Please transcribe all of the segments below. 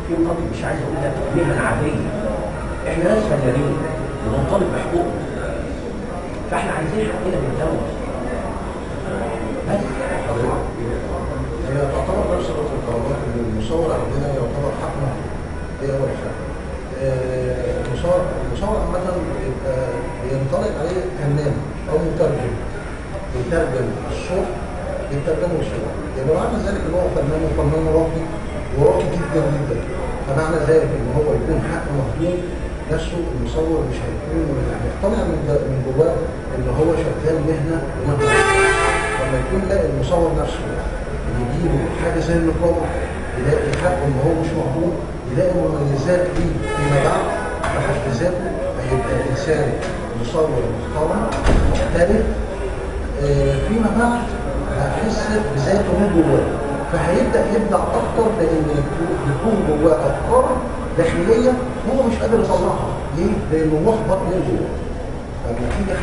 في مقابل مش عايز اقول لك مهن عاديه. احنا ناس فنانين وبنطالب بحقوقنا، فاحنا عايزين حقنا من الدوله. بس هي تعتبر نفس القرارات ان المصور عندنا يعتبر حقنا. دي اول حاجه. المصور عامه بينطلق عليه فنان او مترجم، بيترجم الصوت، بيترجمه الصوت، يبقى معنى ذلك ان هو فنان وفنان راقي وراقي جدا جدا. فمعنى ذلك ان هو يكون حق مهضوم نفسه المصور مش هيكون مقتنع من جواه ان هو شغال مهنه ومهنه. لما يكون لاقي المصور نفسه يجيله حاجه زي النقابه، يلاقي حقه ان هو مش مهضوم، يلاقي مميزات ليه فيما بعد بحد ذاته، هيبقى انسان مصور محترم محترف فيما بعد، هيحس بذاته من جواه، فهيبدا يبدع اكتر لان يكون جواه افكار داخليه هو مش قادر يطلعها. ليه؟ لانه محبط من جوه. فلما تيجي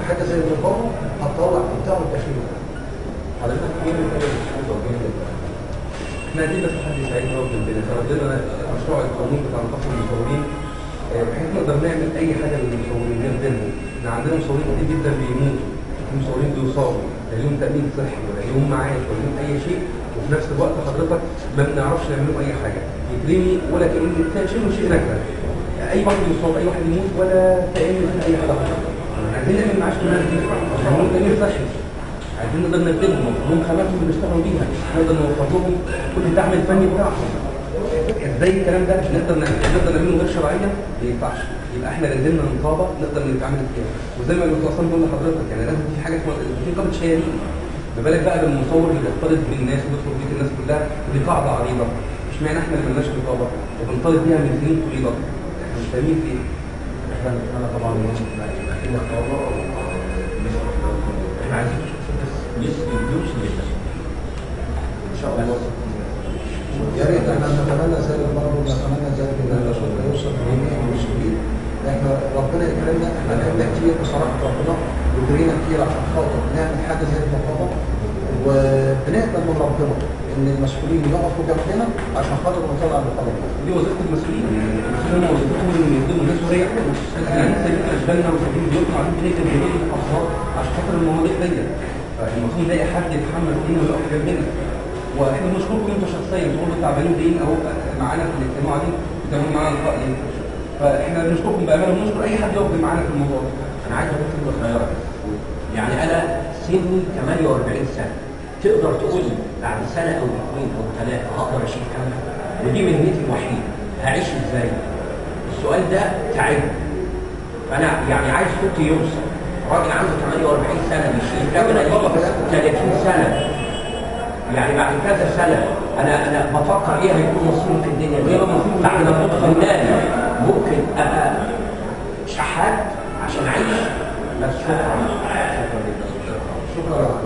حاجه زي النقابه هتطلع ابداعه الداخلي. حضرتك ايه اللي كان بتشوفه جدا؟ احنا دي بس حد يساعدنا وجنبنا، فردنا مشروع القانون بتاع نقابه المصورين بحيث نقدر نعمل اي حاجه للمصورين نخدمهم. احنا عندنا مصورين كتير جدا بيموتوا، في مصورين بيصابوا، لا ليهم تامين صحي ولا ليهم معاش ولا ليهم اي شيء، وفي نفس الوقت حضرتك ما بنعرفش نعمل لهم اي حاجه، يترمي ولا كان شيء نكره. اي واحد يصاب، اي واحد يموت، ولا تامين اي حاجه حضرتك. عايزين نعمل معاش للناس دي عشان لهم تامين صحي، عايزين نقدر نخدمهم، لهم خاماتهم اللي بيشتغلوا بيها، نقدر نوفر لهم كل الدعم الفني بتاعهم. ازاي الكلام ده نقدر نعمله غير شرعيا؟ ما ينفعش. يبقى احنا لازمنا نقابه نقدر نتعامل فيها، وزي ما الدكتور عصام بيقول لحضرتك يعني لازم في حاجه اسمها في نقابه شيالين. ما بالك بقى بالمصور اللي بيختلط بالناس وبيدخل بيت الناس كلها، ودي قاعده عريضه. اشمعنى احنا اللي مالناش نقابه وبنطالب بيها من سنين طويله؟ احنا مش فاهمين في ايه؟ انا طبعا محتاج نقابه، احنا عايزين نشوف الفلوس جدا ان شاء الله. يا ريت احنا نتمنى ذلك برضه، نتمنى ذلك ان الرسول يوصل لجميع المسؤولين. احنا ربنا يكرمنا، احنا لعبنا كتير بصراحه ربنا وجرينا كتير عشان خاطر نعمل حاجه زي النقابه، وبنقبل من ربنا ان المسؤولين يقفوا جنبنا عشان خاطر نطلع النقابه. دي وظيفه المسؤولين، المسؤولين هم وظيفتهم ان يخدموا الناس ويريحوهم. احنا سايبين اشغالنا وسايبين بيوتنا وعايزين نكتب جميع المحافظات عشان خاطر المواضيع ديت، فالمفروض نلاقي حد يتحمل فينا ويقف جنبنا. واحنا بنشكركم انتوا شخصيا، انتوا تعبانين جايين اهو معانا في الاجتماع دي بتعملوا معانا لقاء ليه، فاحنا بنشكركم بامانه ونشكر اي حد يقف معانا في الموضوع ده. انا عايز اقول كلمه صغيره، يعني انا سني 48 سنه، تقدر تقول لي بعد سنه او اثنين او ثلاثه هقدر اشيل كاميرا؟ ودي مهنتي الوحيده، هعيش ازاي؟ السؤال ده تعبني. فانا يعني عايز صوتي يوصل. راجل عنده 48 سنه بيشيل كاميرا 30 سنه، يعني بعد كذا سنه انا بفكر ايه هيكون مصيري في الدنيا دي. بعد ما كنت فنان ممكن ابقى شحات عشان اعيش. بس شكرا. شكرا.